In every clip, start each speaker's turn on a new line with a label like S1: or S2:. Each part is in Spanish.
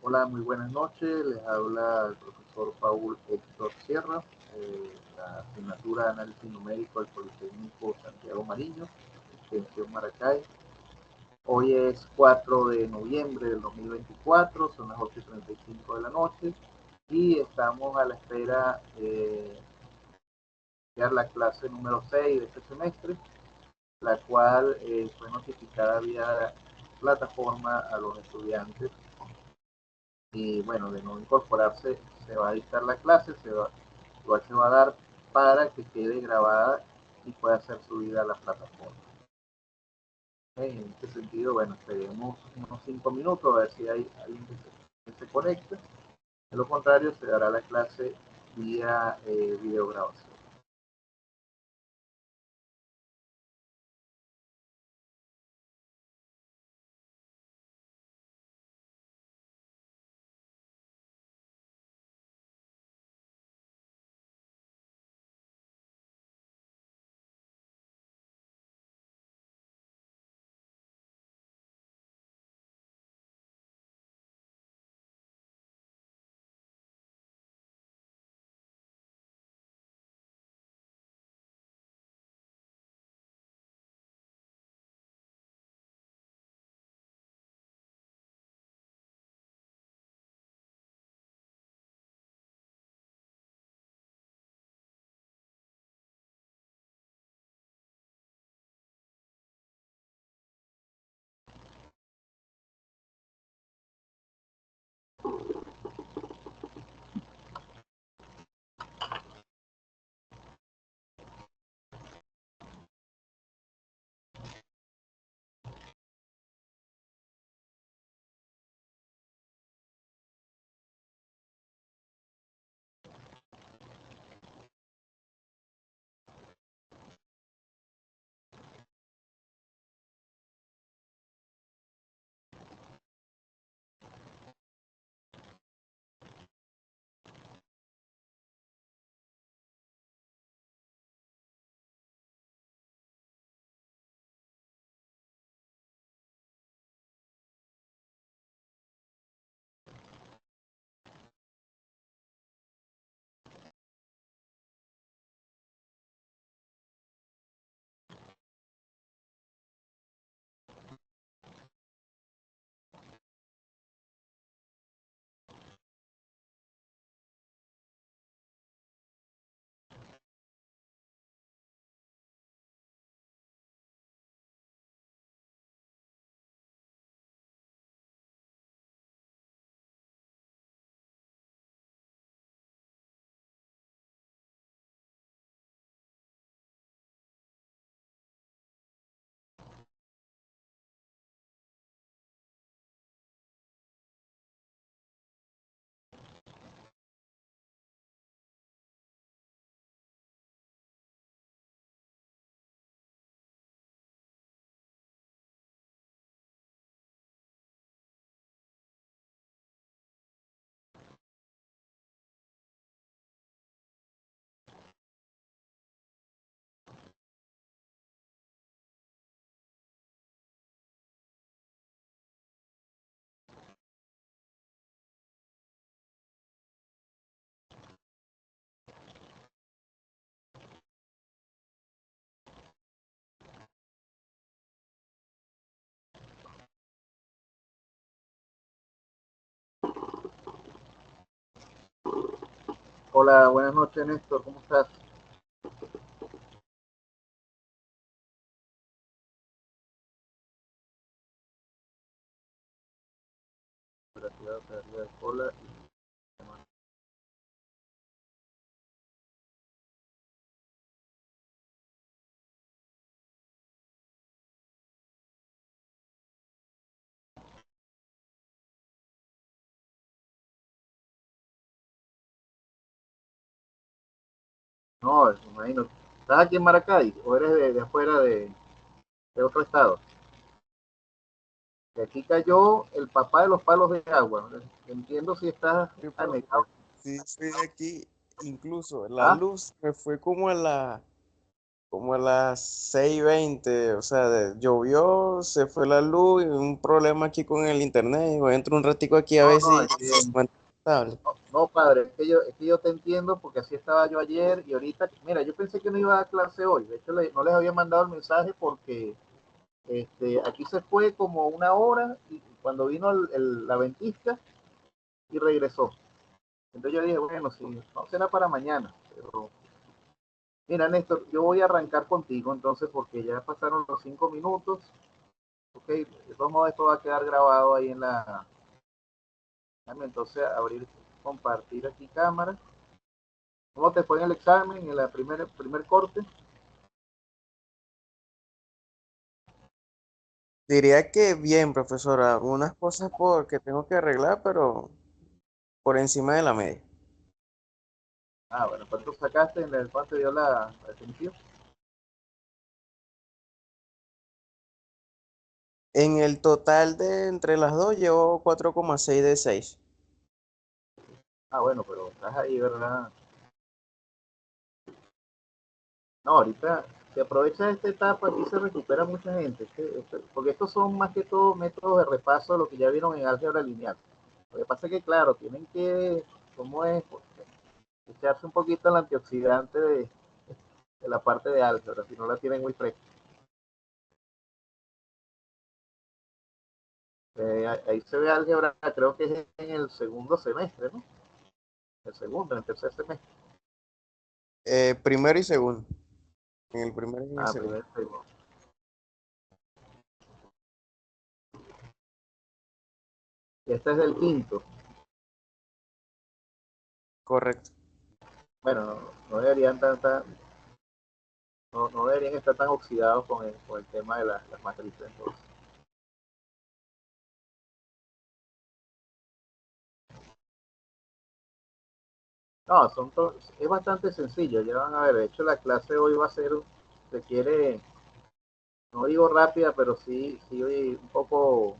S1: Hola, muy buenas noches. Les habla el profesor Paul Héctor Sierra, la asignatura de análisis numérico del Politécnico Santiago Mariño, extensión Maracay. Hoy es 4 de noviembre del 2024, son las 8:35 de la noche y estamos a la espera de iniciar la clase número 6 de este semestre, la cual fue notificada vía plataforma a los estudiantes. Y bueno, de no incorporarse, se va a dictar la clase, igual se va a dar para que quede grabada y pueda ser subida a la plataforma. En este sentido, bueno, esperemos unos 5 minutos a ver si hay alguien que se conecte. De lo contrario, se dará la clase vía videograbación. Hola, buenas noches, Néstor, ¿cómo estás? Gracias, de Cola. No, imagino. ¿Estás aquí en Maracay o eres de afuera de otro estado? Que aquí cayó el papá de los palos de agua. Entiendo si estás anegado.
S2: Sí, estoy aquí. Incluso la
S1: ¿Ah?
S2: luz me fue como a como a las 6:20, o sea, llovió, se fue la luz y un problema aquí con el internet. Voy a entrar un ratico aquí a
S1: No,
S2: ver
S1: no,
S2: si se mantiene estable.
S1: no, padre, es que yo te entiendo porque así estaba yo ayer y ahorita, mira, yo pensé que no iba a dar clase hoy, de hecho no les había mandado el mensaje porque aquí se fue como una hora y cuando vino la ventisca y regresó. Entonces yo dije, bueno, si no será para mañana, pero mira, Néstor, yo voy a arrancar contigo entonces porque ya pasaron los 5 minutos, ok, de todos modos esto va a quedar grabado ahí en la, déjame entonces abrir, compartir aquí cámara. ¿Cómo te fue en el examen, en el primer corte?
S2: Diría que bien, profesora, unas cosas porque tengo que arreglar, pero por encima de la media.
S1: Ah, bueno, ¿cuánto sacaste en el cuánto dio la definición?
S2: En el total de entre las dos llevo 4,6 de 6.
S1: Ah, bueno, pero estás ahí, ¿verdad? No, ahorita se aprovecha esta etapa, aquí se recupera mucha gente, porque estos son más que todo métodos de repaso de lo que ya vieron en álgebra lineal. Lo que pasa es que, claro, tienen que, ¿cómo es? Echarse un poquito el antioxidante de la parte de álgebra, si no la tienen muy fresca. Ahí se ve álgebra, creo que es en el segundo semestre, ¿no? El segundo, en el tercer semestre.
S2: Primero y segundo. En el primero y en el
S1: Ah,
S2: segundo.
S1: primero, segundo. Y este es el quinto.
S2: Correcto.
S1: Bueno, no deberían no deberían estar tan oxidados con el tema de las matrices. Entonces. No, es bastante sencillo, ya van a ver, de hecho la clase hoy va a ser, requiere, no digo rápida, pero sí un poco,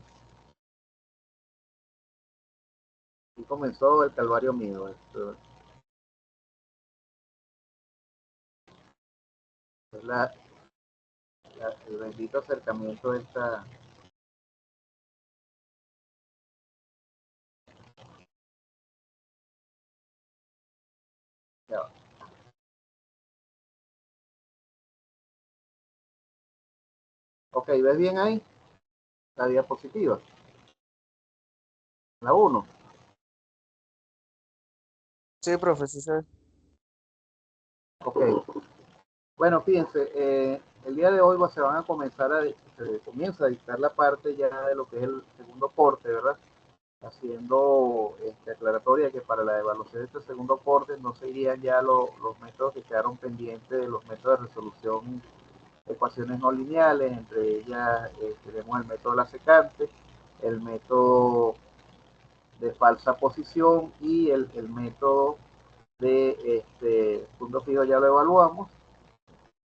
S1: sí comenzó el calvario mío. Es el bendito acercamiento de esta. Ya. Ok, ¿ves bien ahí? La diapositiva, la uno.
S2: Sí, profe, sí se ve.
S1: Ok, bueno, fíjense, el día de hoy se van a comenzar se comienza a dictar la parte ya de lo que es el segundo corte, ¿verdad? Haciendo aclaratoria que para la evaluación de este segundo corte no seguirían ya los métodos que quedaron pendientes de los métodos de resolución de ecuaciones no lineales, entre ellas tenemos el método de la secante, el método de falsa posición y el método de punto fijo ya lo evaluamos.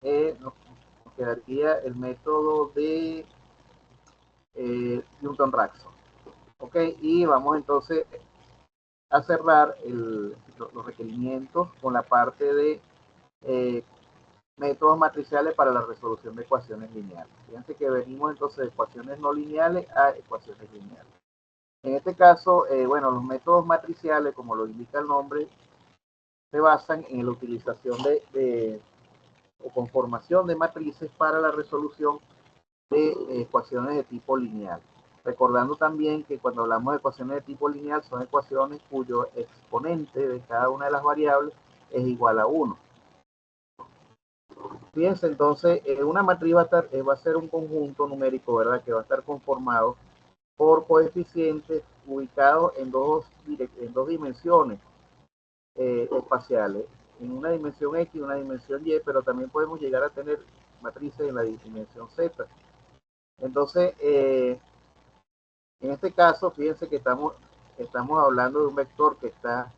S1: Nos quedaría el método de Newton-Raphson. Ok, y vamos entonces a cerrar los requerimientos con la parte de eh, métodos matriciales para la resolución de ecuaciones lineales. Fíjense que venimos entonces de ecuaciones no lineales a ecuaciones lineales. En este caso, bueno, los métodos matriciales, como lo indica el nombre, se basan en la utilización o conformación de matrices para la resolución de ecuaciones de tipo lineal. Recordando también que cuando hablamos de ecuaciones de tipo lineal son ecuaciones cuyo exponente de cada una de las variables es igual a 1. Fíjense, entonces, una matriz va a ser un conjunto numérico, ¿verdad? Que va a estar conformado por coeficientes ubicados en dos dimensiones espaciales, en una dimensión X y una dimensión Y, pero también podemos llegar a tener matrices en la dimensión Z. Entonces, en este caso, fíjense que estamos hablando de un vector que está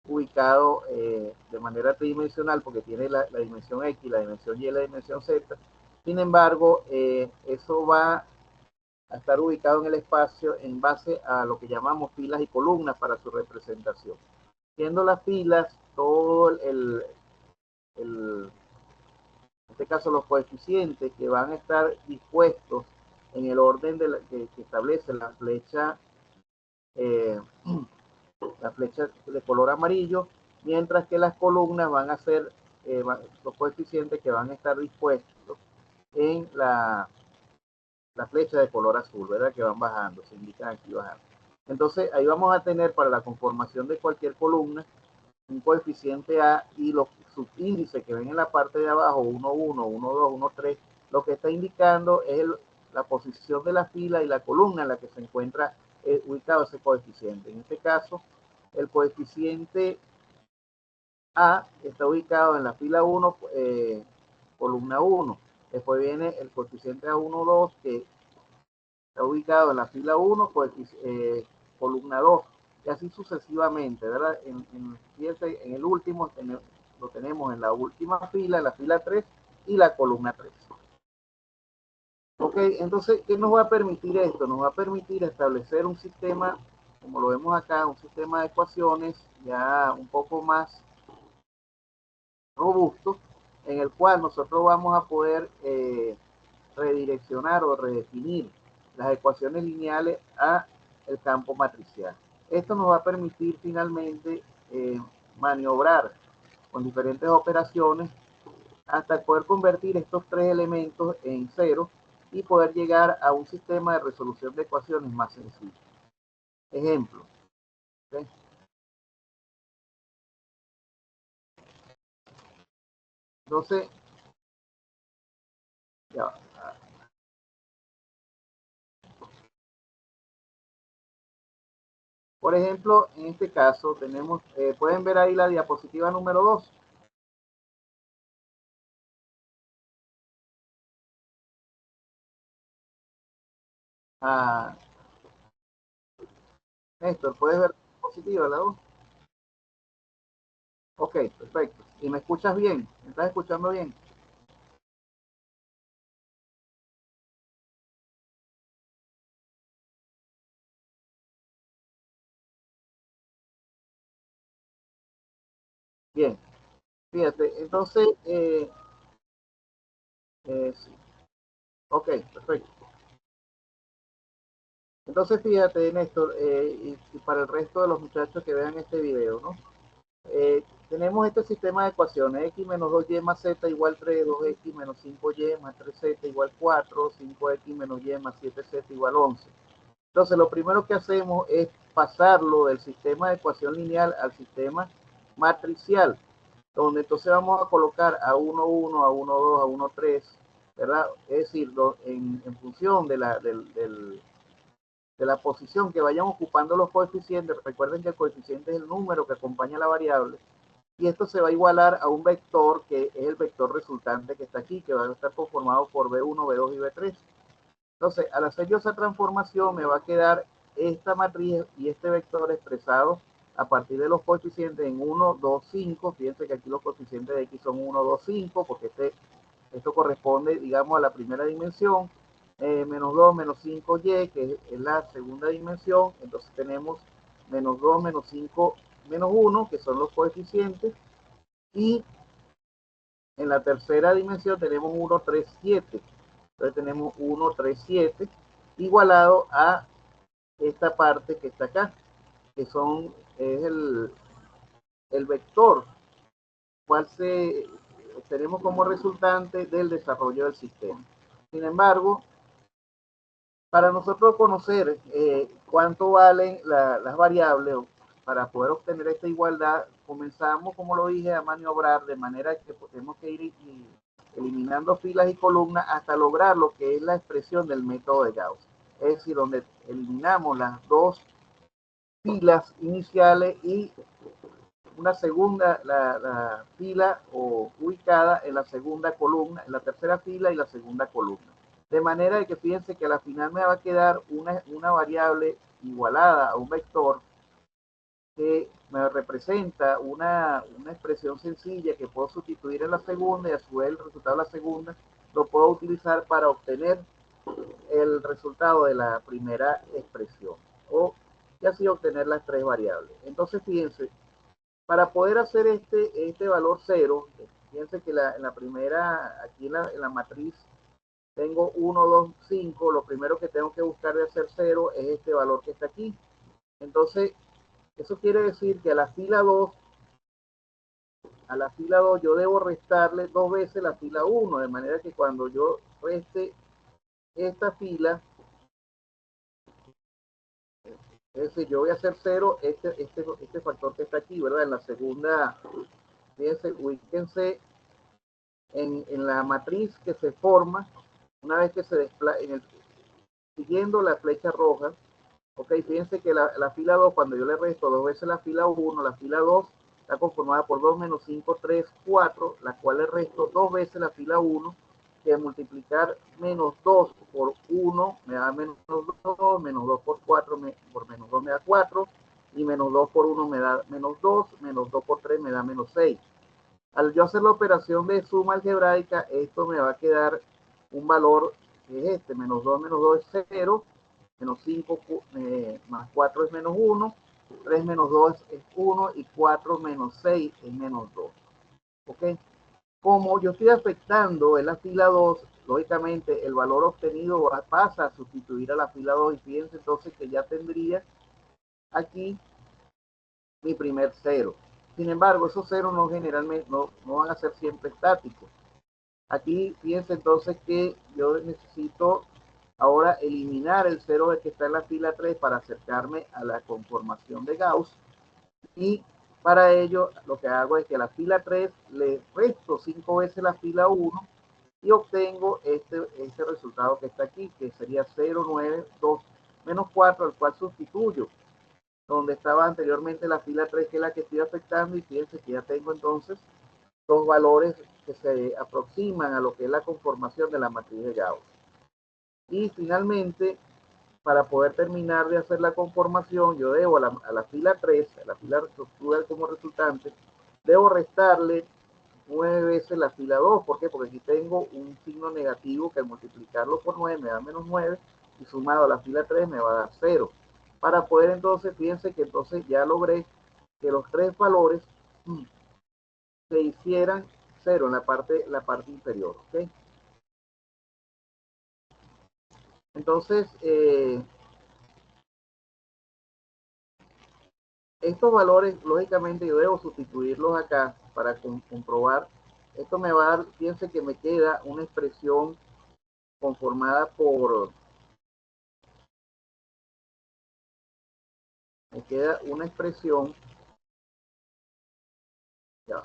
S1: ubicado de manera tridimensional porque tiene la dimensión X, la dimensión Y y la dimensión Z. Sin embargo, eso va a estar ubicado en el espacio en base a lo que llamamos filas y columnas para su representación. Siendo las filas todo el En este caso los coeficientes que van a estar dispuestos en el orden que establece eh, la flecha de color amarillo, mientras que las columnas van a ser los coeficientes que van a estar dispuestos en la flecha de color azul, ¿verdad? Que van bajando, se indican aquí bajando. Entonces ahí vamos a tener para la conformación de cualquier columna un coeficiente A y los subíndices que ven en la parte de abajo, 1, 1, 1, 2, 1, 3, lo que está indicando es la posición de la fila y la columna en la que se encuentra ubicado ese coeficiente. En este caso, el coeficiente A está ubicado en la fila 1, columna 1. Después viene el coeficiente A1, 2, que está ubicado en la fila 1, columna 2, y así sucesivamente, ¿verdad? En el último lo tenemos en la última fila, en la fila 3 y la columna 3. Ok, entonces, ¿qué nos va a permitir esto? Nos va a permitir establecer un sistema, como lo vemos acá, un sistema de ecuaciones ya un poco más robusto, en el cual nosotros vamos a poder redireccionar o redefinir las ecuaciones lineales a el campo matricial. Esto nos va a permitir finalmente maniobrar con diferentes operaciones hasta poder convertir estos tres elementos en cero y poder llegar a un sistema de resolución de ecuaciones más sencillo. Ejemplo. ¿Okay? Entonces, ya va. Por ejemplo, en este caso tenemos, pueden ver ahí la diapositiva número 2. Ah, Néstor, ¿puedes ver la diapositiva, la 2? Ok, perfecto. ¿Y me escuchas bien? ¿Me estás escuchando bien? Bien. Fíjate, entonces, sí. Ok, perfecto. Entonces, fíjate, Néstor, y para el resto de los muchachos que vean este video, ¿no? Tenemos este sistema de ecuaciones, x menos 2y más z igual 3, 2x menos 5y más 3z igual 4, 5x menos y más 7z igual 11. Entonces, lo primero que hacemos es pasarlo del sistema de ecuación lineal al sistema matricial, donde entonces vamos a colocar a 1, 1, a 1, 2, a 1, 3, ¿verdad? Es decir, en función de la posición que vayan ocupando los coeficientes. Recuerden que el coeficiente es el número que acompaña a la variable, y esto se va a igualar a un vector que es el vector resultante que está aquí, que va a estar conformado por B1, B2 y B3. Entonces, al hacer yo esa transformación, me va a quedar esta matriz y este vector expresado a partir de los coeficientes en 1, 2, 5. Fíjense que aquí los coeficientes de x son 1, 2, 5, porque esto corresponde, digamos, a la primera dimensión. Menos 2, menos 5y, que es la segunda dimensión. Entonces tenemos menos 2, menos 5, menos 1, que son los coeficientes. Y en la tercera dimensión tenemos 1, 3, 7. Entonces tenemos 1, 3, 7 igualado a esta parte que está acá, que es el vector, cual tenemos como resultante del desarrollo del sistema. Sin embargo, para nosotros conocer cuánto valen las variables, para poder obtener esta igualdad, comenzamos, como lo dije, a maniobrar de manera que tenemos que ir eliminando filas y columnas hasta lograr lo que es la expresión del método de Gauss. Es decir, donde eliminamos las dos filas iniciales y una segunda, la fila ubicada en la segunda columna, en la tercera fila y la segunda columna. De manera que fíjense que al final me va a quedar una variable igualada a un vector que me representa una expresión sencilla que puedo sustituir en la segunda, y a su vez el resultado de la segunda lo puedo utilizar para obtener el resultado de la primera expresión, y así obtener las tres variables. Entonces, fíjense, para poder hacer este valor cero, fíjense que en la primera, aquí en la matriz, tengo 1, 2, 5. Lo primero que tengo que buscar de hacer 0 es este valor que está aquí. Entonces, eso quiere decir que a la fila 2 yo debo restarle 2 veces la fila 1, de manera que cuando yo reste esta fila, es decir, yo voy a hacer 0 este factor que está aquí, ¿verdad? En la segunda, fíjense, ubíquense en la matriz que se forma una vez que se desplaza, siguiendo la flecha roja. Ok, fíjense que la fila 2, cuando yo le resto 2 veces la fila 1, la fila 2 está conformada por 2 menos 5, 3, 4, la cual le resto 2 veces la fila 1, que multiplicar menos 2 por 1 me da menos 2, menos 2 por 4 por menos 2 me da 4, y menos 2 por 1 me da menos 2, menos 2 por 3 me da menos 6. Al yo hacer la operación de suma algebraica, esto me va a quedar un valor que es este, menos 2 es 0, menos 5 más 4 es menos 1, 3 menos 2 es 1 y 4 menos 6 es menos 2. ¿Ok? Como yo estoy afectando en la fila 2, lógicamente el valor obtenido pasa a sustituir a la fila 2 y fíjense entonces que ya tendría aquí mi primer 0. Sin embargo, esos ceros no generalmente no van a ser siempre estáticos. Aquí fíjense entonces que yo necesito ahora eliminar el 0 que está en la fila 3 para acercarme a la conformación de Gauss, y para ello lo que hago es que a la fila 3 le resto 5 veces la fila 1 y obtengo este resultado que está aquí, que sería 0, 9, 2, menos 4, al cual sustituyo donde estaba anteriormente la fila 3, que es la que estoy afectando, y fíjense que ya tengo entonces dos valores que se aproximan a lo que es la conformación de la matriz de Gauss. Y finalmente, para poder terminar de hacer la conformación, yo debo a la fila 3, a la fila estructural como resultante, debo restarle 9 veces la fila 2. ¿Por qué? Porque aquí tengo un signo negativo que al multiplicarlo por 9 me da menos 9 y sumado a la fila 3 me va a dar 0. Para poder entonces, fíjense que entonces ya logré que los tres valores se hicieran 0 en la parte inferior. ¿Ok? Entonces, estos valores, lógicamente, yo debo sustituirlos acá para comprobar. Esto me va a dar, fíjense que me queda una expresión conformada por, me queda una expresión, ya,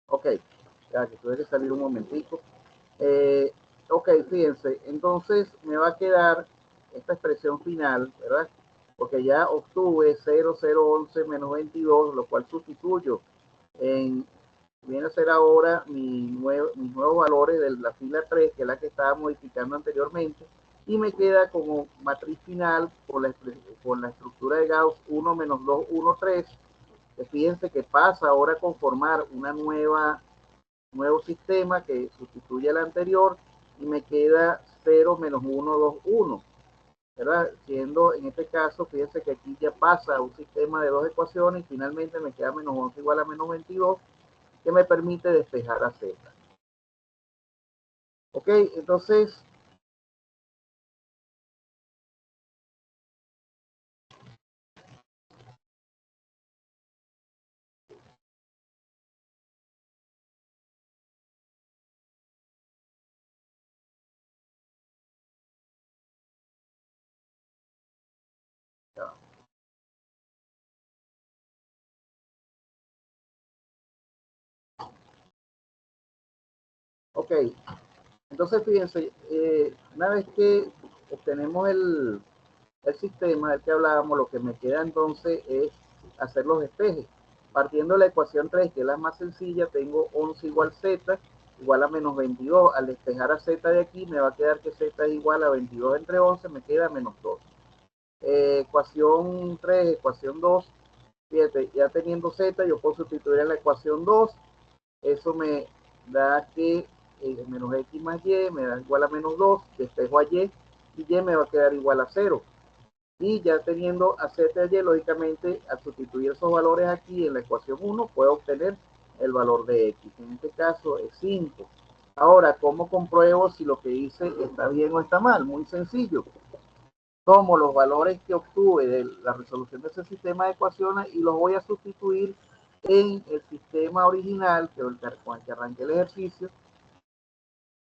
S1: ok, ya que tuve que salir un momentico. Ok, fíjense, entonces me va a quedar esta expresión final, ¿verdad? Porque ya obtuve 0, 0, 11 menos 22, lo cual sustituyo en, viene a ser ahora mis nuevos valores de la fila 3, que es la que estaba modificando anteriormente, y me queda como matriz final con la estructura de Gauss 1 menos 2, 1, 3. Fíjense que pasa ahora a conformar nuevo sistema que sustituye al anterior y me queda 0 menos 1, 2, 1. ¿Verdad? Siendo en este caso, fíjense que aquí ya pasa a un sistema de dos ecuaciones y finalmente me queda menos 11 igual a menos 22, que me permite despejar a Z. Ok, entonces, ok, entonces fíjense, una vez que obtenemos el sistema del que hablábamos, lo que me queda entonces es hacer los despejes. Partiendo de la ecuación 3, que es la más sencilla, tengo 11 igual z, igual a menos 22. Al despejar a z de aquí, me va a quedar que z es igual a 22 entre 11, me queda menos 2. Ecuación 3, ecuación 2, fíjate, ya teniendo z, yo puedo sustituir en la ecuación 2, eso me da que menos x más y me da igual a menos 2, despejo a y me va a quedar igual a 0. Y ya teniendo a z y a y, lógicamente, al sustituir esos valores aquí en la ecuación 1, puedo obtener el valor de x. En este caso es 5. Ahora, ¿cómo compruebo si lo que hice está bien o está mal? Muy sencillo. Tomo los valores que obtuve de la resolución de ese sistema de ecuaciones y los voy a sustituir en el sistema original con el que arranqué el ejercicio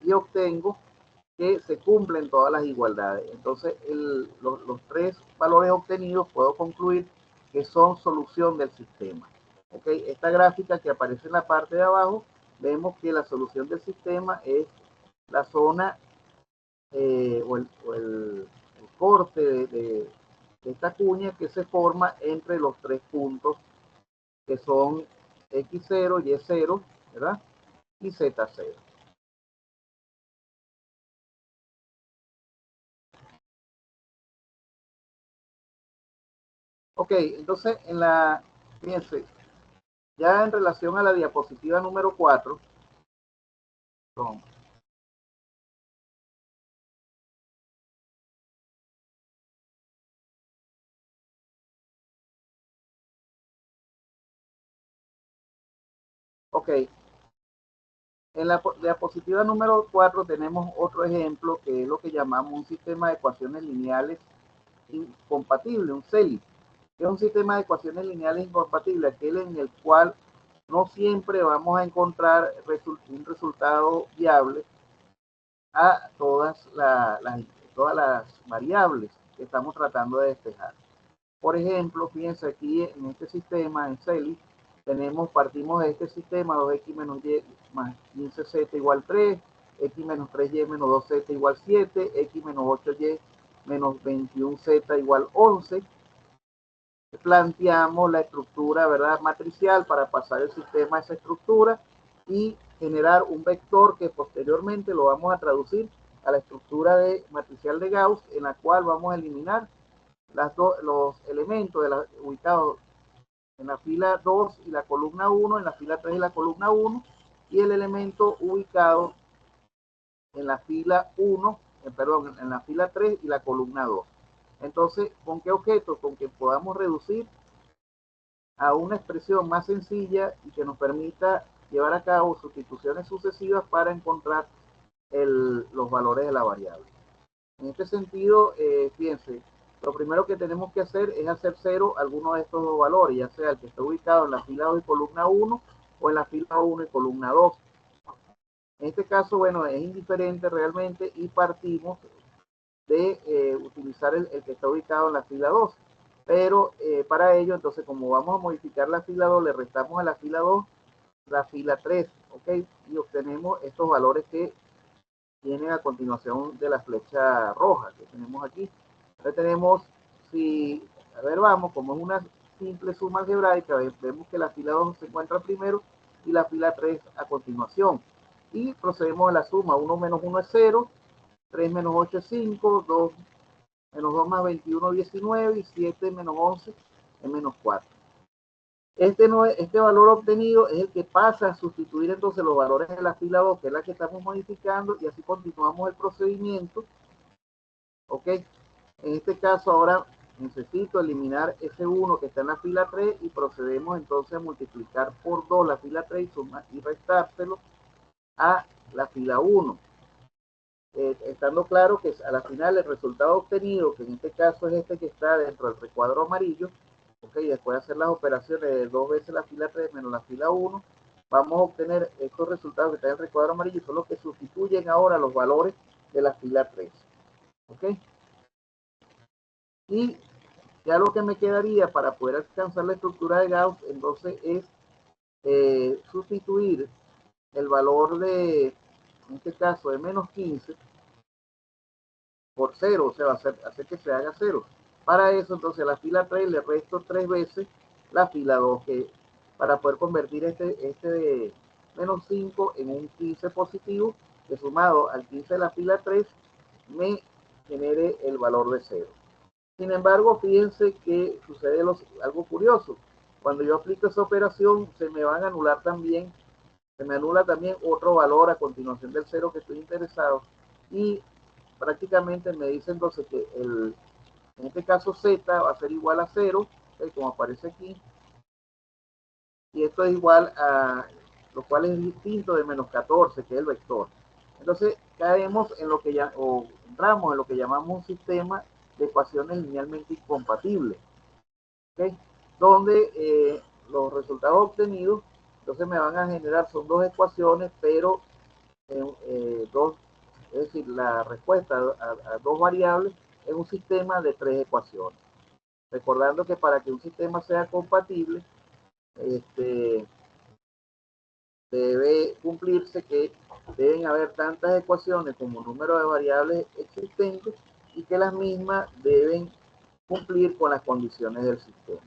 S1: y obtengo que se cumplen todas las igualdades. Entonces, los tres valores obtenidos puedo concluir que son solución del sistema. ¿Okay? Esta gráfica que aparece en la parte de abajo, vemos que la solución del sistema es la zona o el corte de esta cuña que se forma entre los tres puntos que son x0, y0, ¿verdad? Y z0. Ok, entonces fíjense, ya en relación a la diapositiva número 4, son, ok, en la diapositiva número 4 tenemos otro ejemplo que es lo que llamamos un sistema de ecuaciones lineales incompatible, un CELI. Es un sistema de ecuaciones lineales incompatibles, aquel en el cual no siempre vamos a encontrar un resultado viable a todas las variables que estamos tratando de despejar. Por ejemplo, fíjense aquí en este sistema, en CELI, partimos de este sistema, 2x menos y más 15z igual 3, x menos 3y menos 2z igual 7, x menos 8y menos 21z igual 11. Planteamos la estructura, ¿verdad?, matricial para pasar el sistema a esa estructura y generar un vector que posteriormente lo vamos a traducir a la estructura matricial de Gauss, en la cual vamos a eliminar los elementos ubicados en la fila 2 y la columna 1, en la fila 3 y la columna 1, y el elemento ubicado en la fila 1, perdón, en la fila 3 y la columna 2. Entonces, ¿con qué objeto? Con que podamos reducir a una expresión más sencilla y que nos permita llevar a cabo sustituciones sucesivas para encontrar los valores de la variable. En este sentido, fíjense, lo primero que tenemos que hacer es hacer cero alguno de estos dos valores, ya sea el que está ubicado en la fila 2 y columna 1 o en la fila 1 y columna 2. En este caso, bueno, es indiferente realmente y partimos de utilizar el que está ubicado en la fila 2. Pero para ello, entonces, como vamos a modificar la fila 2, le restamos a la fila 2 la fila 3, ¿ok? Y obtenemos estos valores que vienen a continuación de la flecha roja que tenemos aquí. Entonces tenemos, a ver, vamos, como es una simple suma algebraica, vemos que la fila 2 se encuentra primero y la fila 3 a continuación. Y procedemos a la suma, 1 menos 1 es 0, 3 menos 8 es 5, 2 menos 2 más 21, 19, y 7 menos 11 es menos 4. Este valor obtenido es el que pasa a sustituir entonces los valores de la fila 2, que es la que estamos modificando, y así continuamos el procedimiento. Ok, en este caso ahora necesito eliminar ese 1 que está en la fila 3 y procedemos entonces a multiplicar por 2 la fila 3 y restárselo a la fila 1. Estando claro que a la final el resultado obtenido, que en este caso es este que está dentro del recuadro amarillo, ok, después de hacer las operaciones de 2 veces la fila 3 menos la fila 1, vamos a obtener estos resultados que están en el recuadro amarillo, son los que sustituyen ahora los valores de la fila 3. Ok, y ya lo que me quedaría para poder alcanzar la estructura de Gauss, entonces es sustituir el valor en este caso, de menos 15 por 0, o sea, hacer que se haga 0. Para eso, entonces, a la fila 3 le resto 3 veces la fila 2, que para poder convertir este de menos 5 en un 15 positivo, que sumado al 15 de la fila 3 me genere el valor de 0. Sin embargo, fíjense que sucede algo curioso. Cuando yo aplico esa operación, se me anula también otro valor a continuación del 0 que estoy interesado, y prácticamente me dice entonces que en este caso z va a ser igual a 0, como aparece aquí, y esto es igual a, lo cual es distinto de menos 14, que es el vector. Entonces caemos en lo que entramos en lo que llamamos un sistema de ecuaciones linealmente incompatibles, ¿okay? Donde los resultados obtenidos entonces me van a generar, son dos ecuaciones, pero dos, es decir, la respuesta a dos variables es un sistema de 3 ecuaciones. Recordando que para que un sistema sea compatible, debe cumplirse que deben haber tantas ecuaciones como número de variables existentes, y que las mismas deben cumplir con las condiciones del sistema.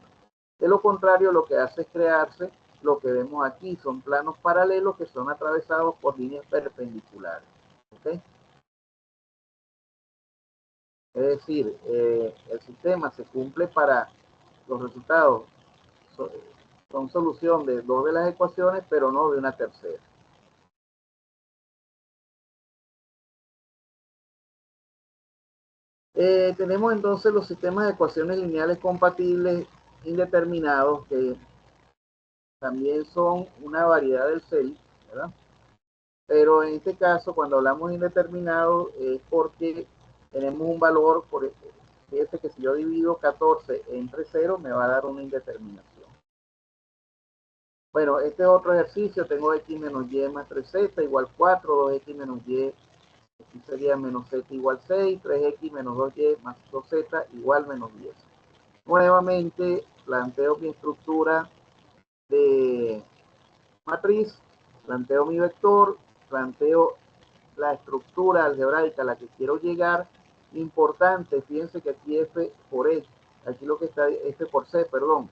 S1: De lo contrario, lo que hace es crearse lo que vemos aquí, son planos paralelos que son atravesados por líneas perpendiculares. ¿Okay? Es decir, el sistema se cumple para los resultados, son solución de dos de las ecuaciones, pero no de una tercera. Tenemos entonces los sistemas de ecuaciones lineales compatibles indeterminados, que también son una variedad del CELI, ¿verdad? Pero en este caso, cuando hablamos de indeterminado, es porque tenemos un valor, fíjese que si yo divido 14 entre 0, me va a dar una indeterminación. Bueno, este es otro ejercicio. Tengo x menos y más 3z igual 4, 2x menos y, aquí sería menos z igual 6, 3x menos 2y más 2z igual menos 10. Nuevamente planteo mi estructura de matriz, planteo mi vector, planteo la estructura algebraica a la que quiero llegar. Importante, fíjense que aquí f por e, aquí lo que está, f por c, perdón.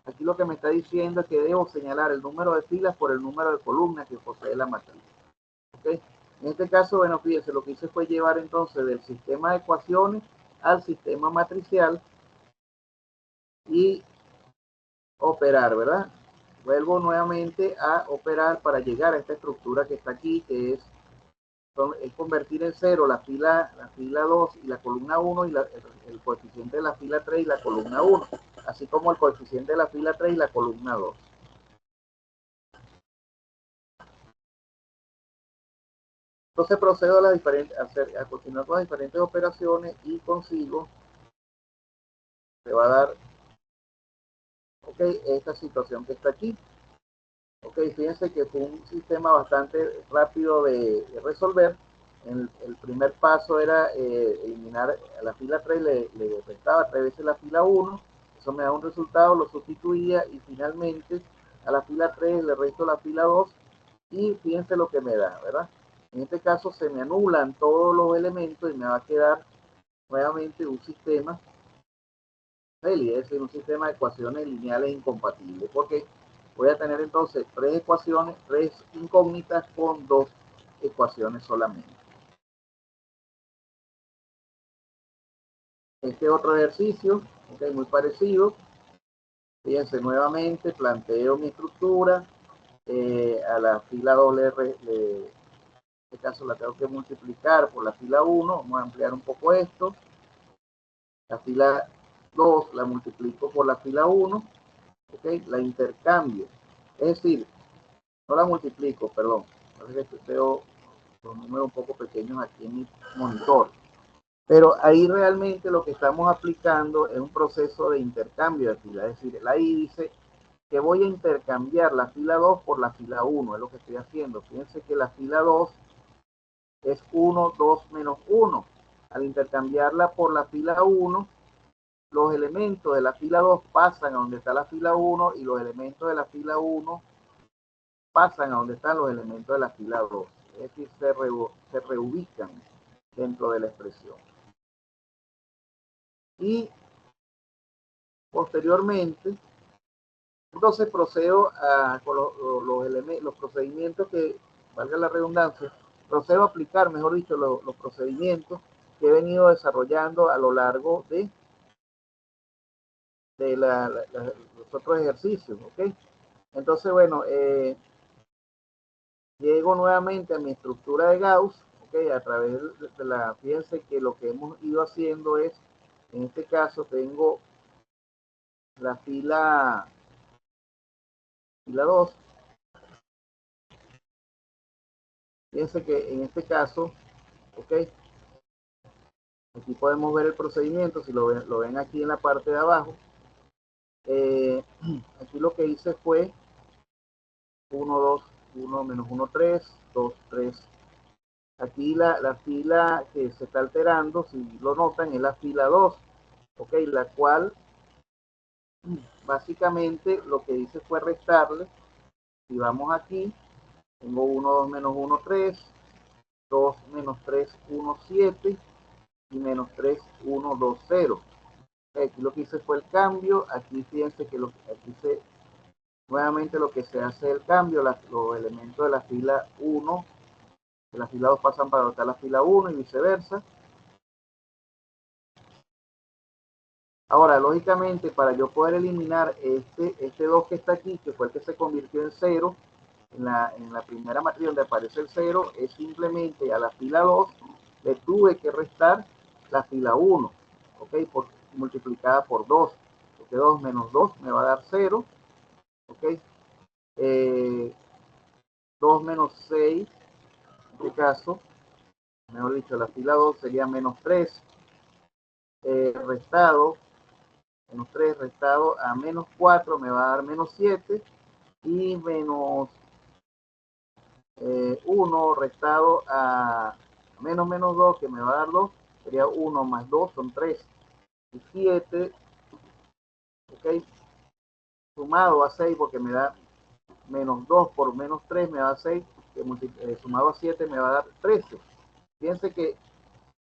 S1: Aquí lo que me está diciendo es que debo señalar el número de filas por el número de columnas que posee la matriz. ¿Okay? En este caso, bueno, fíjense, lo que hice fue llevar entonces del sistema de ecuaciones al sistema matricial y operar, ¿verdad? Vuelvo nuevamente a operar para llegar a esta estructura que está aquí, que es convertir en 0 la fila 2 y la columna 1, y el coeficiente de la fila 3 y la columna 1, así como el coeficiente de la fila 3 y la columna 2. Entonces procedo a continuar con las diferentes operaciones y consigo, se va a dar, ok, esta situación que está aquí. Ok, fíjense que fue un sistema bastante rápido de resolver. El primer paso era eliminar a la fila 3, le restaba 3 veces la fila 1, eso me da un resultado, lo sustituía, y finalmente a la fila 3 le resto la fila 2, y fíjense lo que me da, ¿verdad? En este caso se me anulan todos los elementos y me va a quedar nuevamente un sistema, es decir, un sistema de ecuaciones lineales incompatibles, porque voy a tener entonces 3 ecuaciones, 3 incógnitas con 2 ecuaciones solamente. Este otro ejercicio, okay, muy parecido. Fíjense, nuevamente planteo mi estructura. A la fila 2 en este caso la tengo que multiplicar por la fila 1. Vamos a ampliar un poco esto. La fila 2 la multiplico por la fila 1. Okay, la intercambio. Es decir, no la multiplico, perdón. Parece que veo los números un poco pequeños aquí en mi monitor. Pero ahí realmente lo que estamos aplicando es un proceso de intercambio de fila. Es decir, ahí dice que voy a intercambiar la fila 2 por la fila 1. Es lo que estoy haciendo. Fíjense que la fila 2 es 1, 2 menos 1. Al intercambiarla por la fila 1, los elementos de la fila 2 pasan a donde está la fila 1, y los elementos de la fila 1 pasan a donde están los elementos de la fila 2. Es decir, se reubican dentro de la expresión. Y Posteriormente, entonces procedo con los procedimientos que, valga la redundancia, procedo a aplicar, mejor dicho, los procedimientos que he venido desarrollando a lo largo de los otros ejercicios, ¿ok? Entonces, bueno, llego nuevamente a mi estructura de Gauss, ¿ok? A través de fíjense que lo que hemos ido haciendo es, en este caso tengo la fila 2. Fíjense que en este caso, ¿ok? Aquí podemos ver el procedimiento, si lo ven aquí en la parte de abajo. Aquí lo que hice fue 1, 2, 1, menos 1, 3, 2, 3. Aquí la fila que se está alterando, si lo notan, es la fila 2, ¿ok? La cual básicamente lo que hice fue restarle. Si vamos aquí, tengo 1, 2, menos 1, 3, 2, menos 3, 1, 7 y menos 3, 1, 2, 0. Aquí lo que hice fue el cambio. Aquí fíjense que aquí nuevamente lo que se hace el cambio, los elementos de la fila 1, de la fila 2 pasan para la fila 1 y viceversa. Ahora, lógicamente, para yo poder eliminar este 2 que está aquí, que fue el que se convirtió en 0, en la primera matriz donde aparece el 0, es simplemente a la fila 2 le tuve que restar la fila 1, ¿ok? Multiplicada por 2, porque 2 menos 2 me va a dar 0, ¿ok? 2 menos 6, en este caso, mejor dicho, la fila 2 sería menos 3, restado, menos 3 restado a menos 4 me va a dar menos 7, y menos 1 restado a menos 2, que me va a dar 2, sería 1 más 2 son 3, y 7, ok, sumado a 6, porque me da menos 2 por menos 3 me da 6, que sumado a 7 me va a dar 13. Fíjense que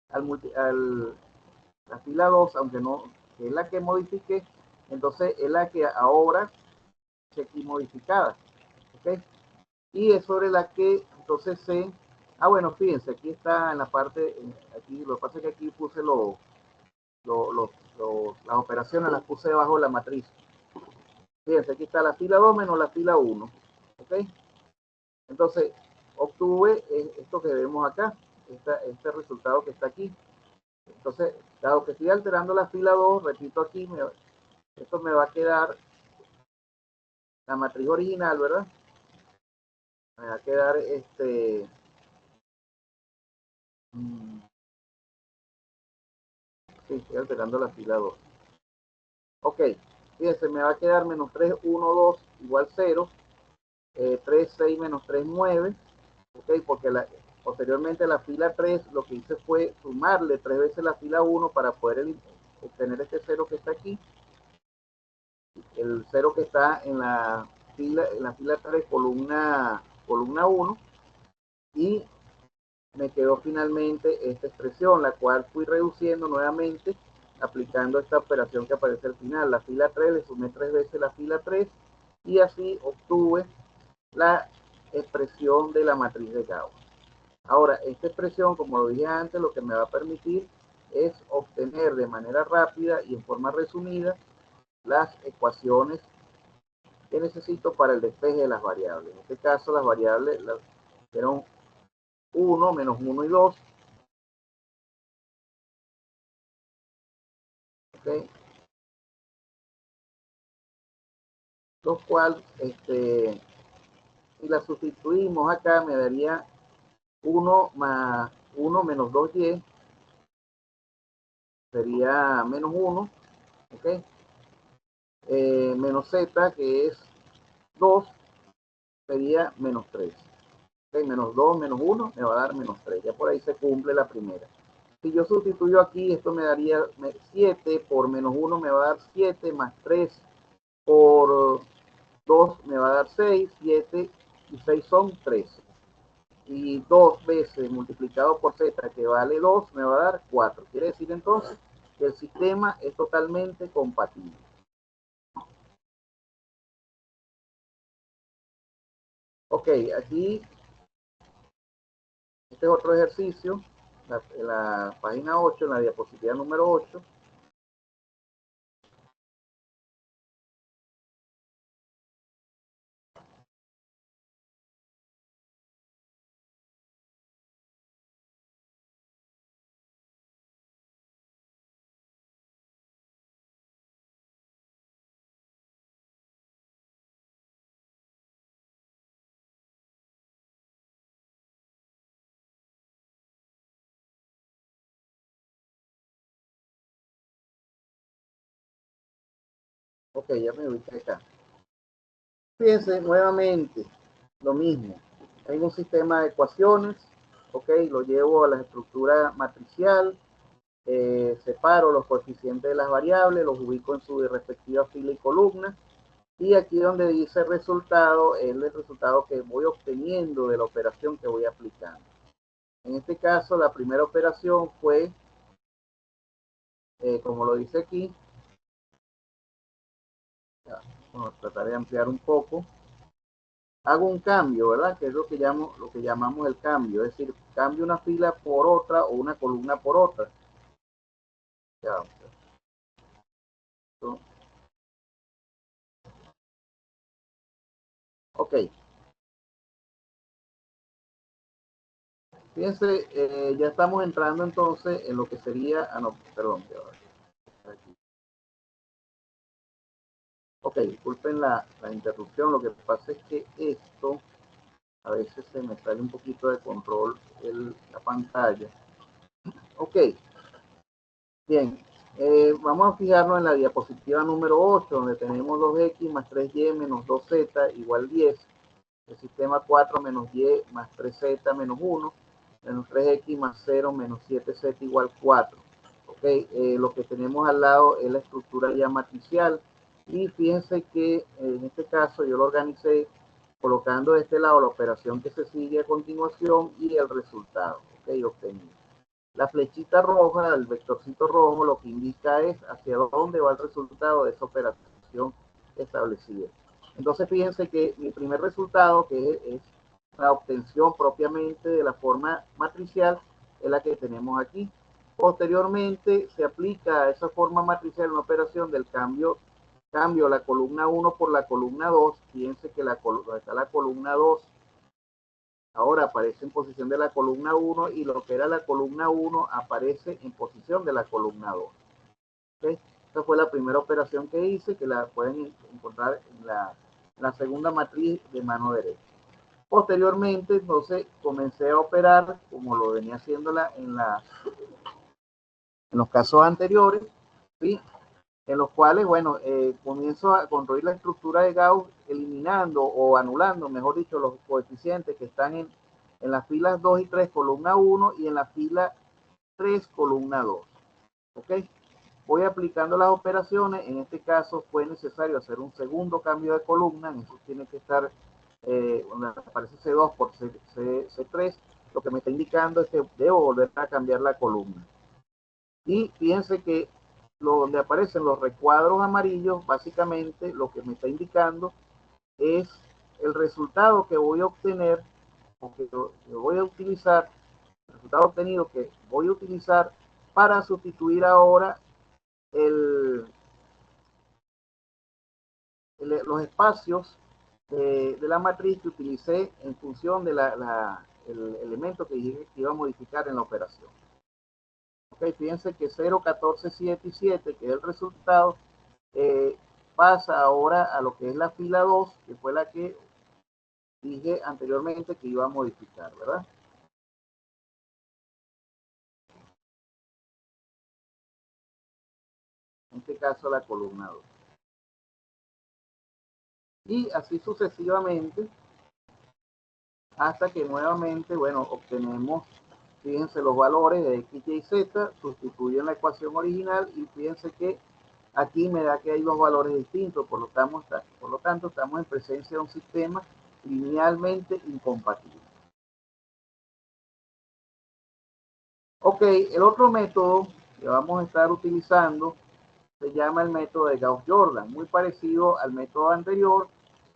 S1: la fila 2, aunque no, que es la que modifiqué, entonces es la que ahora se aquí modificada, ¿ok? Y es sobre la que entonces bueno, fíjense, aquí está en la parte, aquí lo que pasa es que aquí puse las operaciones, las puse debajo de la matriz. Fíjense, aquí está la fila 2 menos la fila 1, ¿ok? Entonces, obtuve esto que vemos acá, este resultado que está aquí. Entonces, dado que estoy alterando la fila 2, repito aquí, esto me va a quedar la matriz original, ¿verdad? Me va a quedar sí, estoy alterando la fila 2. Ok, fíjense, me va a quedar menos 3, 1, 2 igual 0, 3, 6 menos 3, 9, ok, porque posteriormente la fila 3 lo que hice fue sumarle 3 veces la fila 1 para poder obtener este 0 que está aquí, el 0 que está en la fila 3, columna 1, y me quedó finalmente esta expresión, la cual fui reduciendo nuevamente aplicando esta operación que aparece al final. La fila 3 le sumé 3 veces la fila 3 y así obtuve la expresión de la matriz de Gauss. Ahora, esta expresión, como lo dije antes, lo que me va a permitir es obtener de manera rápida y en forma resumida las ecuaciones que necesito para el despeje de las variables. En este caso, las variables eran 1, menos 1 y 2. ¿Okay? Lo cual, si la sustituimos acá, me daría 1 más 1 menos 2y, sería menos 1, ¿ok? Menos z, que es 2, sería menos 3. ¿Okay? Menos 2 menos 1 me va a dar menos 3. Ya por ahí se cumple la primera. Si yo sustituyo aquí, esto me daría 7 por menos 1 me va a dar 7, más 3 por 2 me va a dar 6, 7 y 6 son 13. Y 2 veces multiplicado por z, que vale 2, me va a dar 4. Quiere decir entonces que el sistema es totalmente compatible. Ok, aquí, este es otro ejercicio, en la página 8, en la diapositiva número 8. Ok, ya me ubiqué acá. Fíjense nuevamente, lo mismo. Tengo un sistema de ecuaciones, ok, lo llevo a la estructura matricial, separo los coeficientes de las variables, los ubico en su respectiva fila y columna, y aquí donde dice resultado, es el resultado que voy obteniendo de la operación que voy aplicando. En este caso, la primera operación fue, como lo dice aquí, vamos a tratar de ampliar un poco. Hago un cambio, ¿verdad? Que es lo que llamamos el cambio, es decir, cambio una fila por otra o una columna por otra. Ya. Ok, fíjense, ya estamos entrando entonces en lo que sería, no, perdón, ok, disculpen la interrupción, lo que pasa es que esto a veces se me sale un poquito de control la pantalla. Ok, bien, vamos a fijarnos en la diapositiva número 8, donde tenemos 2x más 3y menos 2z igual 10, el sistema 4 menos y más 3z menos 1, menos 3x más 0 menos 7z igual 4. Ok, lo que tenemos al lado es la estructura ya matricial, y fíjense que en este caso yo lo organicé colocando de este lado la operación que se sigue a continuación y el resultado, ok, obtenido. La flechita roja, el vectorcito rojo, lo que indica es hacia dónde va el resultado de esa operación establecida. Entonces fíjense que mi primer resultado, que es la obtención propiamente de la forma matricial, es la que tenemos aquí. Posteriormente se aplica a esa forma matricial una operación del cambio la columna 1 por la columna 2. Fíjense que está la columna 2 ahora aparece en posición de la columna 1 y lo que era la columna 1 aparece en posición de la columna 2. ¿Okay? Esta fue la primera operación que hice, que la pueden encontrar en la segunda matriz de mano derecha. Posteriormente, entonces, comencé a operar como lo venía haciendo en los casos anteriores, ¿sí? En los cuales, bueno, comienzo a construir la estructura de Gauss eliminando o anulando, mejor dicho, los coeficientes que están en las filas 2 y 3, columna 1, y en la fila 3, columna 2. ¿Ok? Voy aplicando las operaciones. En este caso fue necesario hacer un segundo cambio de columna. En eso tiene que estar, donde aparece C2 por C3, lo que me está indicando es que debo volver a cambiar la columna. Y fíjense que donde aparecen los recuadros amarillos, básicamente lo que me está indicando es el resultado que voy a obtener, o que voy a utilizar, el resultado obtenido que voy a utilizar para sustituir ahora los espacios de la matriz que utilicé en función de el elemento que dije que iba a modificar en la operación. Ok, fíjense que 0, 14, 7 y 7, que es el resultado, pasa ahora a lo que es la fila 2, que fue la que dije anteriormente que iba a modificar, ¿verdad? En este caso la columna 2. Y así sucesivamente hasta que nuevamente, bueno, obtenemos, fíjense los valores de x, y, z, sustituyen la ecuación original y fíjense que aquí me da que hay dos valores distintos, por lo tanto estamos en presencia de un sistema linealmente incompatible. Ok, el otro método que vamos a estar utilizando se llama el método de Gauss-Jordan, muy parecido al método anterior,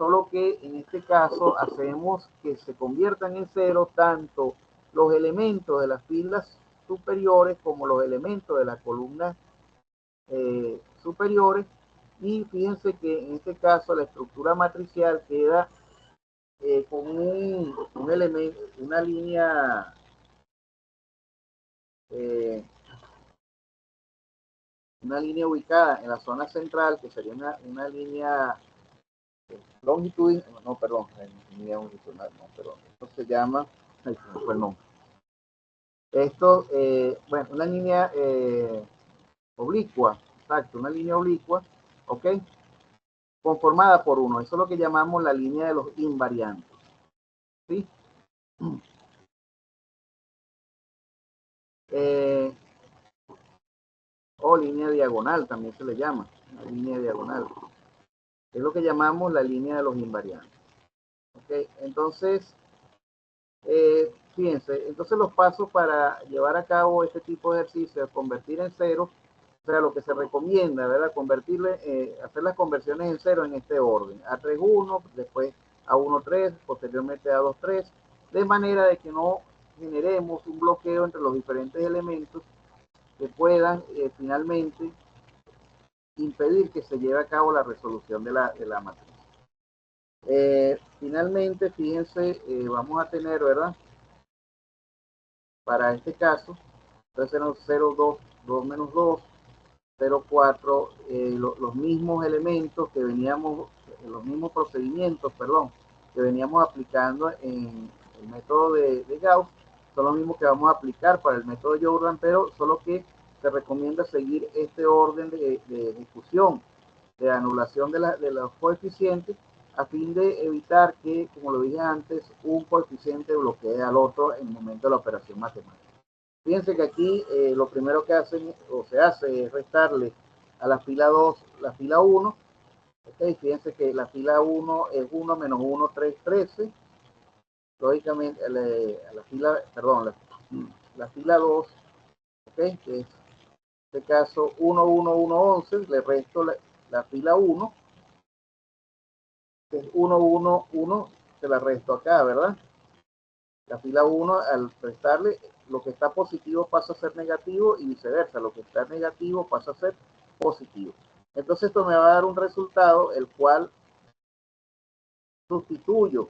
S1: solo que en este caso hacemos que se conviertan en cero tanto los elementos de las filas superiores como los elementos de las columnas superiores, y fíjense que en este caso la estructura matricial queda con un elemento, eh, una línea ubicada en la zona central, que sería una línea longitud, no, perdón, línea longitudinal, no, perdón, esto se llama, ay, se me fue el nombre. Esto, bueno, una línea oblicua, exacto, una línea oblicua, ¿ok? Conformada por uno, eso es lo que llamamos la línea de los invariantes, ¿sí? O línea diagonal también se le llama, la línea diagonal, es lo que llamamos la línea de los invariantes, ¿ok? Entonces, fíjense, entonces los pasos para llevar a cabo este tipo de ejercicio, convertir en cero, o sea, lo que se recomienda, ¿verdad? Convertirle, hacer las conversiones en cero en este orden. A3, 1, después A1, 3, posteriormente A2, 3, de manera de que no generemos un bloqueo entre los diferentes elementos que puedan finalmente impedir que se lleve a cabo la resolución de la matriz. Finalmente, fíjense, vamos a tener, ¿verdad? Para este caso, entonces serán 0, 2, 2 menos 2, 0, 4, los mismos elementos que veníamos, los mismos procedimientos, perdón, que veníamos aplicando en el método de Gauss, son los mismos que vamos a aplicar para el método de Jordan, pero solo que se recomienda seguir este orden de ejecución, de anulación de los coeficientes, a fin de evitar que, como lo dije antes, un coeficiente bloquee al otro en el momento de la operación matemática. Fíjense que aquí lo primero que hacen o se hace es restarle a la fila 2 la fila 1. Okay, fíjense que la fila 1 es 1 menos 1, 3, 13. Lógicamente, la fila, perdón, la fila 2, okay, que es en este caso 1, 1, 1, 11, le resto la fila 1, que es 1, 1, 1, se la resto acá, ¿verdad? La fila 1, al restarle, lo que está positivo pasa a ser negativo y viceversa, lo que está negativo pasa a ser positivo. Entonces esto me va a dar un resultado, el cual sustituyo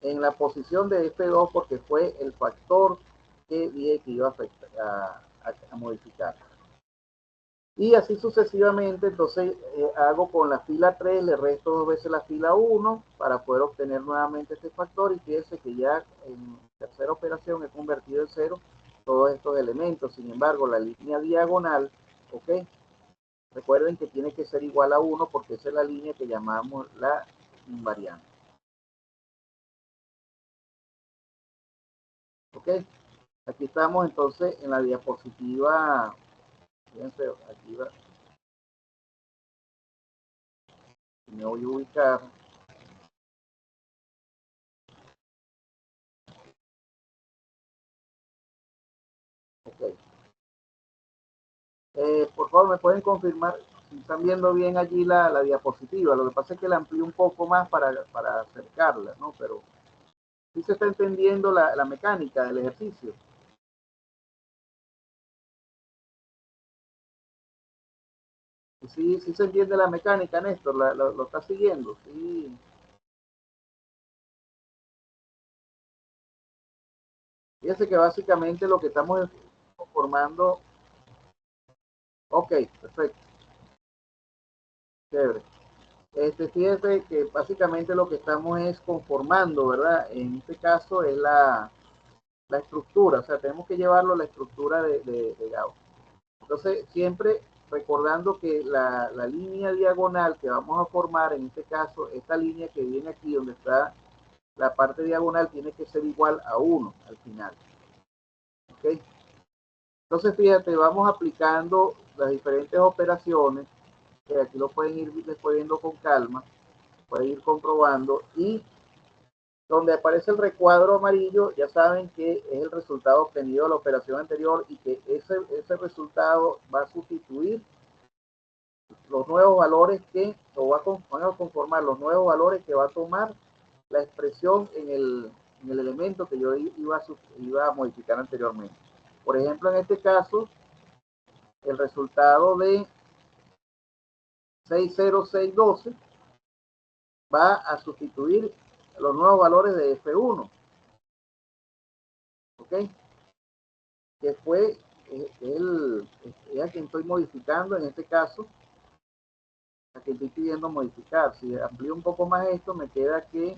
S1: en la posición de este 2 porque fue el factor que dije que iba a modificar. Y así sucesivamente, entonces hago con la fila 3, le resto 2 veces la fila 1 para poder obtener nuevamente este factor, y fíjense que ya en tercera operación he convertido en cero todos estos elementos. Sin embargo, la línea diagonal, ¿ok? Recuerden que tiene que ser igual a 1 porque esa es la línea que llamamos la invariante. ¿Ok? Aquí estamos entonces en la diapositiva. Fíjense, aquí va. Me voy a ubicar. Ok. Por favor, ¿me pueden confirmar si están viendo bien allí la diapositiva? Lo que pasa es que la amplío un poco más para acercarla, ¿no? Pero sí se está entendiendo la mecánica del ejercicio. Sí, sí se entiende la mecánica, Néstor, lo está siguiendo, sí. Fíjense que básicamente lo que estamos formando. Ok, perfecto, chévere. Fíjense que básicamente lo que estamos es conformando, ¿verdad? En este caso es la estructura, o sea, tenemos que llevarlo a la estructura de Gauss. Entonces, siempre recordando que la línea diagonal que vamos a formar, en este caso, esta línea que viene aquí donde está la parte diagonal, tiene que ser igual a 1 al final. ¿Ok? Entonces, fíjate, vamos aplicando las diferentes operaciones, que aquí lo pueden ir después viendo con calma, pueden ir comprobando, y donde aparece el recuadro amarillo, ya saben que es el resultado obtenido de la operación anterior y que ese resultado va a sustituir los nuevos valores que, o van a conformar los nuevos valores que va a tomar la expresión en el elemento que yo iba a modificar anteriormente. Por ejemplo, en este caso, el resultado de 60612 va a sustituir los nuevos valores de F1. ¿Ok? Que fue a quien estoy modificando en este caso, a quien estoy pidiendo modificar. Si amplío un poco más esto, me queda que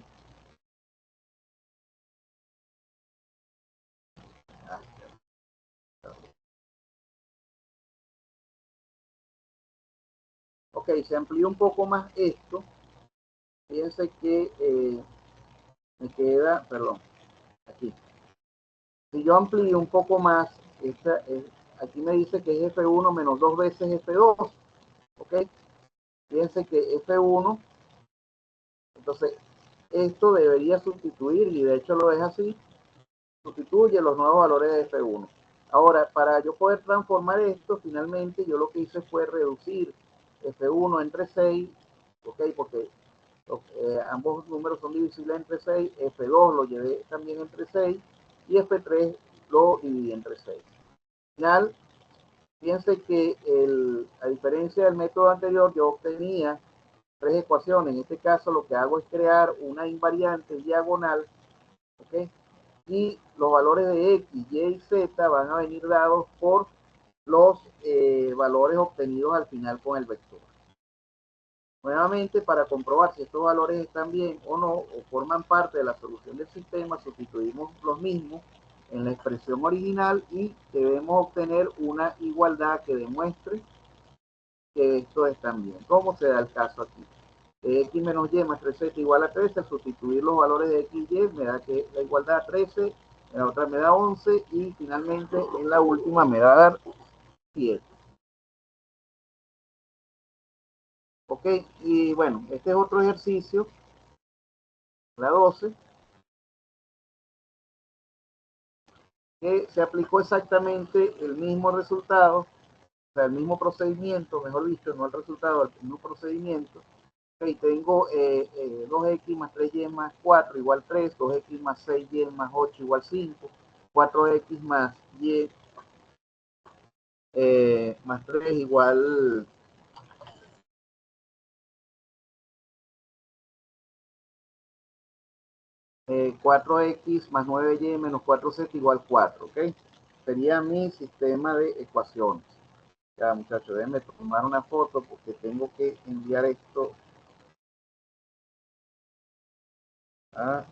S1: ok, se amplió un poco más esto. Fíjense que me queda, perdón, aquí. Si yo amplío un poco más, aquí me dice que es F1 menos 2 veces F2. Ok, fíjense que F1, entonces esto debería sustituir, y de hecho lo es así, sustituye los nuevos valores de F1. Ahora, para yo poder transformar esto, finalmente yo lo que hice fue reducir F1 entre 6, ok, porque ambos números son divisibles entre 6, F2 lo llevé también entre 6 y F3 lo dividí entre 6. Al final, fíjense que a diferencia del método anterior, yo obtenía tres ecuaciones. En este caso lo que hago es crear una invariante diagonal, ¿ok? Y los valores de X, Y y Z van a venir dados por los valores obtenidos al final con el vector. Nuevamente, para comprobar si estos valores están bien o no, o forman parte de la solución del sistema, sustituimos los mismos en la expresión original y debemos obtener una igualdad que demuestre que estos están bien, como se da el caso aquí. X menos Y más 3Z igual a 13, al sustituir los valores de X y Y me da que la igualdad 13, en la otra me da 11 y finalmente en la última me va a dar 7. Ok, y bueno, este es otro ejercicio, la 12, que se aplicó exactamente el mismo resultado, o sea, el mismo procedimiento, mejor dicho, no el resultado, el mismo procedimiento. Ok, tengo 2x más 3y más 4 igual 3, 2x más 6y más 8 igual 5, 4x más y más 3 igual 4x más 9y menos 4z igual 4, ¿ok? Sería mi sistema de ecuaciones. Ya, muchachos, déjenme tomar una foto porque tengo que enviar esto a...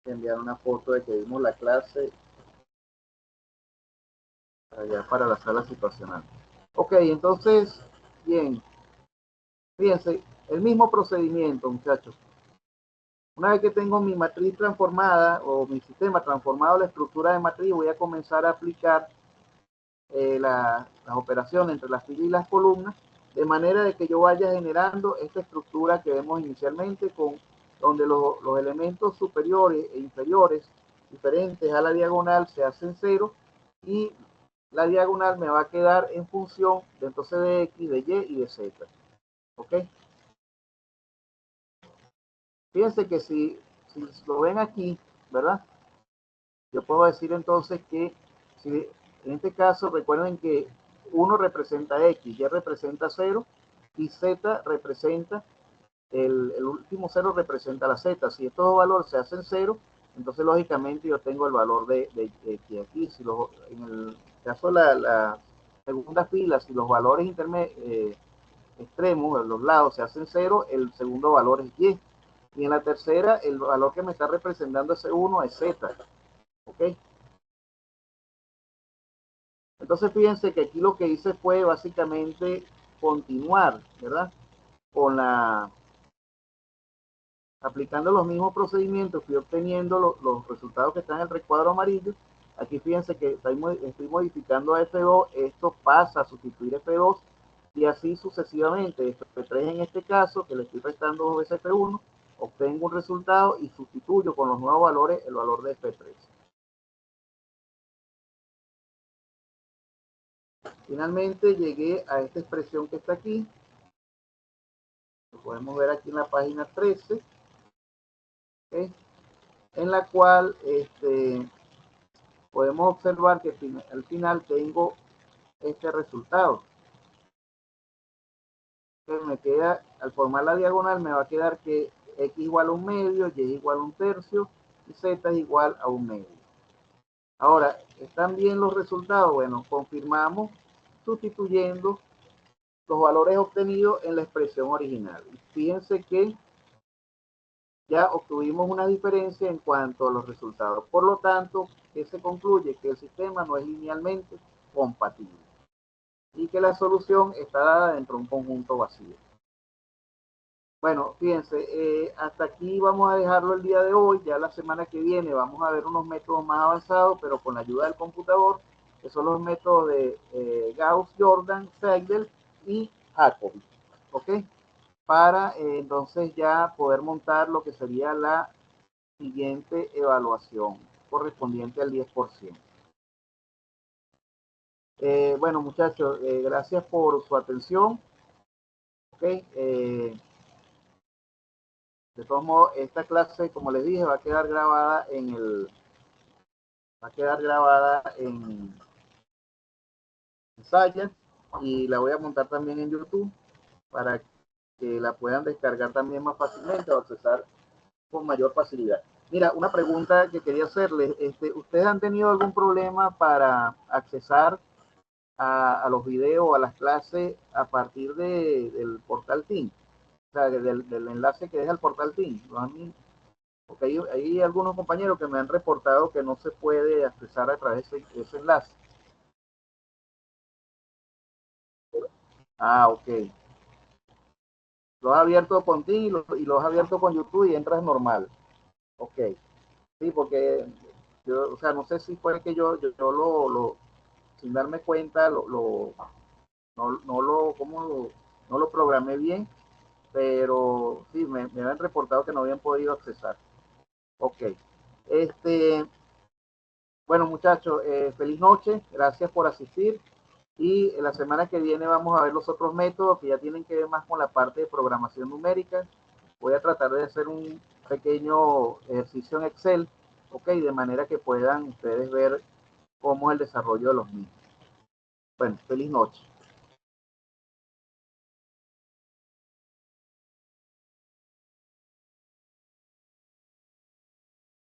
S1: enviar una foto de que vimos la clase allá para la sala situacional. Ok, entonces, bien, fíjense, el mismo procedimiento, muchachos. Una vez que tengo mi matriz transformada o mi sistema transformado a la estructura de matriz, voy a comenzar a aplicar las operaciones entre las filas y las columnas, de manera de que yo vaya generando esta estructura que vemos inicialmente, donde los elementos superiores e inferiores diferentes a la diagonal se hacen cero y la diagonal me va a quedar en función de entonces de X, de Y y de Z. ¿Ok? Fíjense que si lo ven aquí, ¿verdad? Yo puedo decir entonces que si en este caso recuerden que 1 representa X, Y representa 0 y Z representa, el último 0 representa la Z. Si estos dos valores se hacen 0, entonces lógicamente yo tengo el valor de aquí. Si en el caso de la segunda fila, si los valores extremos, a los lados, se hacen 0, el segundo valor es Y. Y en la tercera, el valor que me está representando ese 1 es Z. ¿Ok? Entonces fíjense que aquí lo que hice fue básicamente continuar, ¿verdad? Con aplicando los mismos procedimientos, fui obteniendo los resultados que están en el recuadro amarillo. Aquí fíjense que estoy modificando a F2, esto pasa a sustituir F2 y así sucesivamente. F3 en este caso, que le estoy restando 2 veces F1, obtengo un resultado y sustituyo con los nuevos valores el valor de F3. Finalmente llegué a esta expresión que está aquí. Lo podemos ver aquí en la página 13, ¿okay? En la cual podemos observar que al final tengo este resultado. Que me queda, al formar la diagonal, me va a quedar que x igual a 1/2, y igual a 1/3 y z es igual a 1/2. Ahora, ¿están bien los resultados? Bueno, confirmamos sustituyendo los valores obtenidos en la expresión original. Fíjense que ya obtuvimos una diferencia en cuanto a los resultados. Por lo tanto, que se concluye que el sistema no es linealmente compatible y que la solución está dada dentro de un conjunto vacío. Bueno, fíjense, hasta aquí vamos a dejarlo el día de hoy. Ya la semana que viene vamos a ver unos métodos más avanzados, pero con la ayuda del computador, que son los métodos de Gauss, Jordan, Seidel y Jacobi. ¿Ok? Para entonces ya poder montar lo que sería la siguiente evaluación correspondiente al 10%. Bueno, muchachos, gracias por su atención. Okay, de todos modos, esta clase, como les dije, va a quedar grabada en Saya, y la voy a montar también en YouTube para que la puedan descargar también más fácilmente o accesar con mayor facilidad. Mira, una pregunta que quería hacerles, ¿ustedes han tenido algún problema para accesar a los videos, a las clases a partir del portal Teams? O sea, del enlace que deja el portal Teams. Porque hay algunos compañeros que me han reportado que no se puede accesar a través de ese enlace. Ah, ok. Lo has abierto con ti y lo has abierto con YouTube y entras normal. Ok. Sí, porque yo, o sea, no sé si fue que yo sin darme cuenta, no lo programé bien, pero sí, me habían reportado que no habían podido accesar. Ok. Bueno, muchachos, feliz noche, gracias por asistir. Y la semana que viene vamos a ver los otros métodos que ya tienen que ver más con la parte de programación numérica. Voy a tratar de hacer un pequeño ejercicio en Excel, ok, de manera que puedan ustedes ver cómo es el desarrollo de los mismos. Bueno, feliz noche.